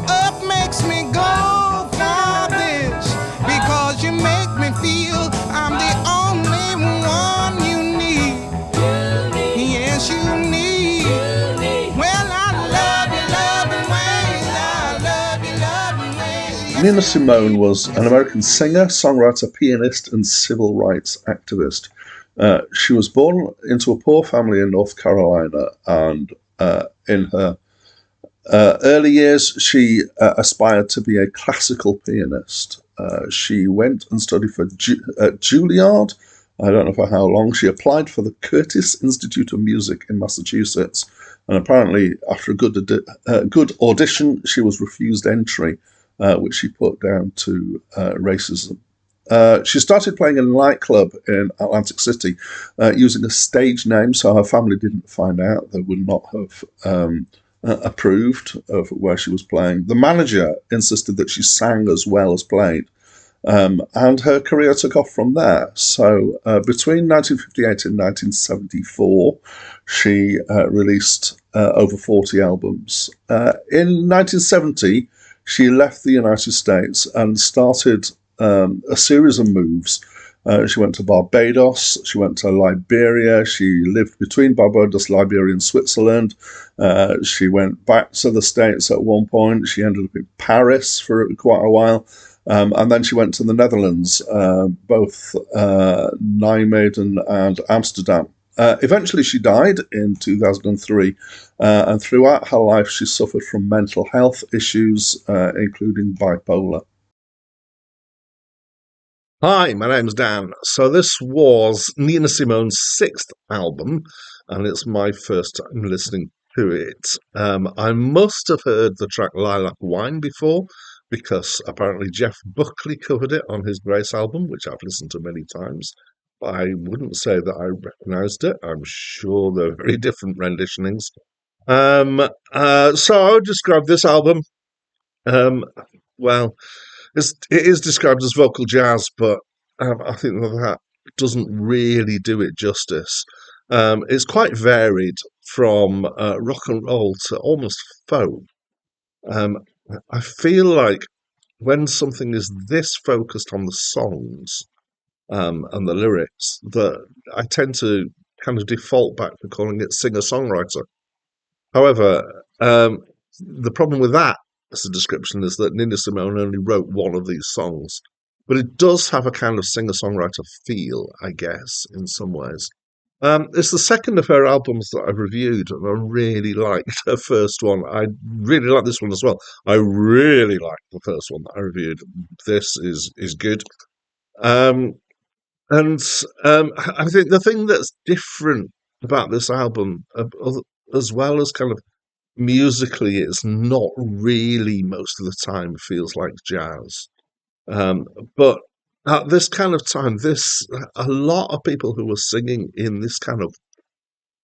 up makes me go for this because you make me feel I'm the only one you need. Yes, you need. Well, I love you, loving ways. Nina Simone was an American singer, songwriter, pianist, and civil rights activist. She was born into a poor family in North Carolina, and in her early years, she aspired to be a classical pianist. She went and studied for Juilliard. I don't know for how long. She applied for the Curtis Institute of Music in Massachusetts, and apparently, after a good audition, she was refused entry, which she put down to racism. She started playing in a nightclub in Atlantic City using a stage name, so her family didn't find out. They would not have approved of where she was playing. The manager insisted that she sang as well as played, and her career took off from there. So between 1958 and 1974, she released over 40 albums. In 1970, she left the United States and started a series of moves. She went to Barbados, she went to Liberia, she lived between Barbados, Liberia, and Switzerland. She went back to the States at one point. She ended up in Paris for quite a while. And then she went to the Netherlands, both Nijmegen and Amsterdam. Eventually, she died in 2003, and throughout her life, she suffered from mental health issues, including bipolar. Hi, my name's Dan. So this was Nina Simone's sixth album, and it's my first time listening to it. I must have heard the track Lilac Wine before, because apparently Jeff Buckley covered it on his Grace album, which I've listened to many times. But I wouldn't say that I recognised it. I'm sure they're very different renditionings. So I would describe this album, well, it is described as vocal jazz, but I think that doesn't really do it justice. It's quite varied from rock and roll to almost folk. Um, I feel like when something is this focused on the songs and the lyrics, that I tend to kind of default back to calling it singer-songwriter. However, the problem with that as a description is that Nina Simone only wrote one of these songs, but it does have a kind of singer-songwriter feel, I guess, in some ways. It's the second of her albums that I've reviewed, and I really liked her first one. I really like this one as well. I really liked the first one that I reviewed. This is good. Um, and I think the thing that's different about this album, as well as kind of musically, it's not really most of the time feels like jazz. Um, but at this kind of time, a lot of people who were singing in this kind of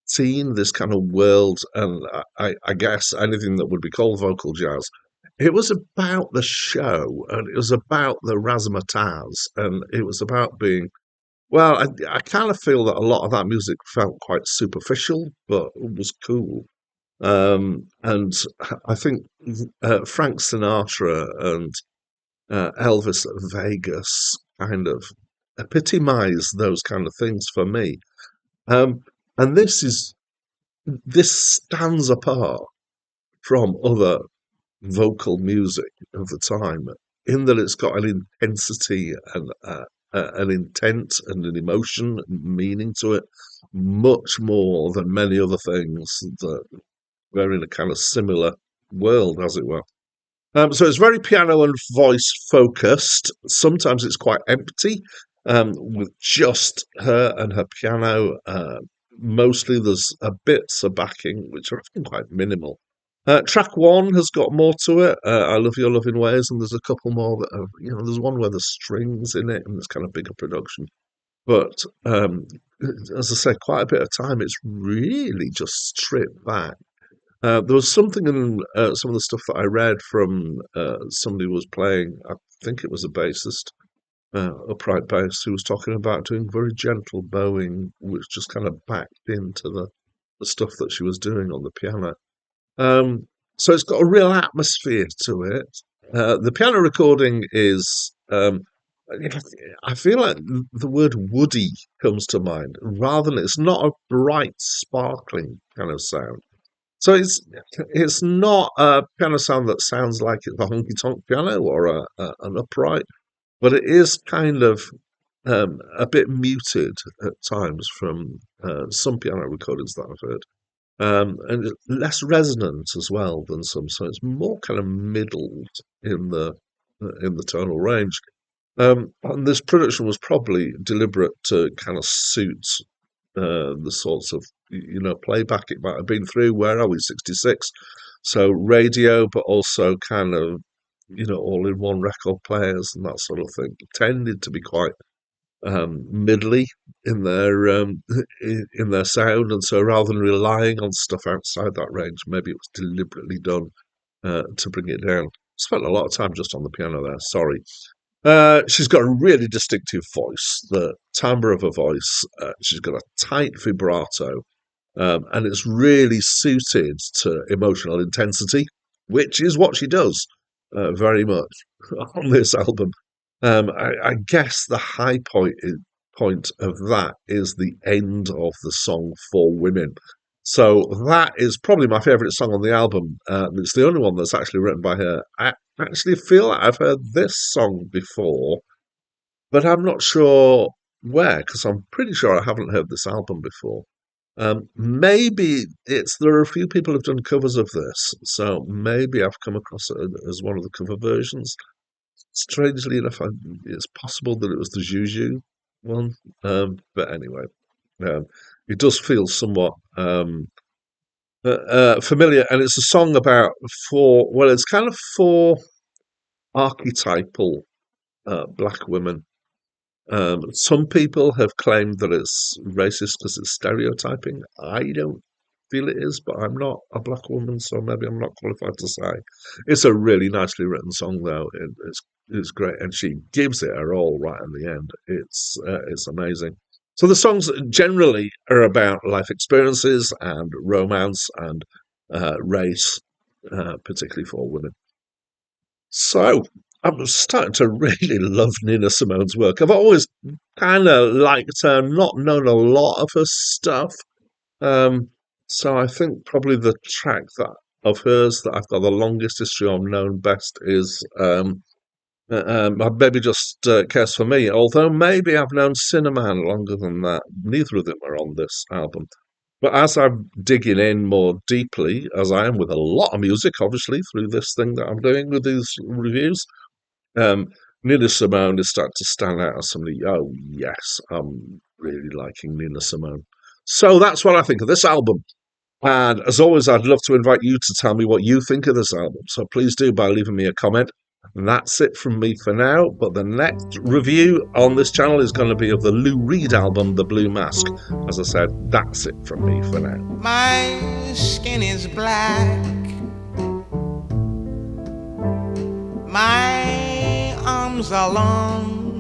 scene, this kind of world, and I guess anything that would be called vocal jazz, it was about the show, and it was about the razzmatazz, and it was about being. Well, I kind of feel that a lot of that music felt quite superficial, but it was cool. And I think Frank Sinatra and Elvis at Vegas kind of epitomize those kind of things for me. Um, and this stands apart from other vocal music of the time in that it's got an intensity and an intent and an emotion and meaning to it, much more than many other things that were in a kind of similar world, as it were. So it's very piano and voice focused. Sometimes it's quite empty, with just her and her piano. Mostly there's a bits of backing, which are often quite minimal. Track one has got more to it. I Love Your Loving Ways, and there's a couple more that are, there's one where there's strings in it and there's kind of bigger production. But as I say, quite a bit of time, it's really just stripped back. There was something in some of the stuff that I read from somebody who was playing, I think it was a bassist, upright bass, who was talking about doing very gentle bowing, which just kind of backed into the stuff that she was doing on the piano. Um, So it's got a real atmosphere to it. The piano recording is, I feel like the word woody comes to mind rather than it's not a bright, sparkling kind of sound. So it's not a piano sound that sounds like it's a honky tonk piano or an upright, but it is kind of a bit muted at times from some piano recordings that I've heard. And it's less resonant as well than some, so it's more kind of middled in the tonal range. And this production was probably deliberate to kind of suit the sorts of playback it might have been through. Where are we? 66. So radio, but also kind of all in one record players and that sort of thing tended to be quite middly in their in their sound, and so rather than relying on stuff outside that range, maybe it was deliberately done to bring it down. Spent a lot of time just on the piano there. Sorry. She's got a really distinctive voice, the timbre of her voice. She's got a tight vibrato, and it's really suited to emotional intensity, which is what she does very much on this album. I guess the high point of that is the end of the song For Women. So that is probably my favourite song on the album. It's the only one that's actually written by her. I actually feel like I've heard this song before, but I'm not sure where, because I'm pretty sure I haven't heard this album before. Maybe there are a few people who've done covers of this, so maybe I've come across it as one of the cover versions. Strangely enough, it's possible that it was the Juju one, but anyway, it does feel somewhat familiar, and it's a song about it's kind of four archetypal black women. Some people have claimed that it's racist because it's stereotyping. I don't feel it is, but I'm not a black woman, so maybe I'm not qualified to say. It's a really nicely written song, though. It's great, and she gives it her all right in the end. It's amazing. So the songs generally are about life experiences and romance and race, particularly for women. So I'm starting to really love Nina Simone's work. I've always kind of liked her, not known a lot of her stuff. Um, so I think probably the track that of hers that I've got the longest history of known best is maybe just Cares for Me. Although maybe I've known Cinnamon longer than that. Neither of them are on this album. But as I'm digging in more deeply, as I am with a lot of music, obviously, through this thing that I'm doing with these reviews, um, Nina Simone is starting to stand out as somebody. Oh yes, I'm really liking Nina Simone. So that's what I think of this album. And as always, I'd love to invite you to tell me what you think of this album. So please do by leaving me a comment. And that's it from me for now. But the next review on this channel is going to be of the Lou Reed album, The Blue Mask. As I said, that's it from me for now. My skin is black. My arms are long.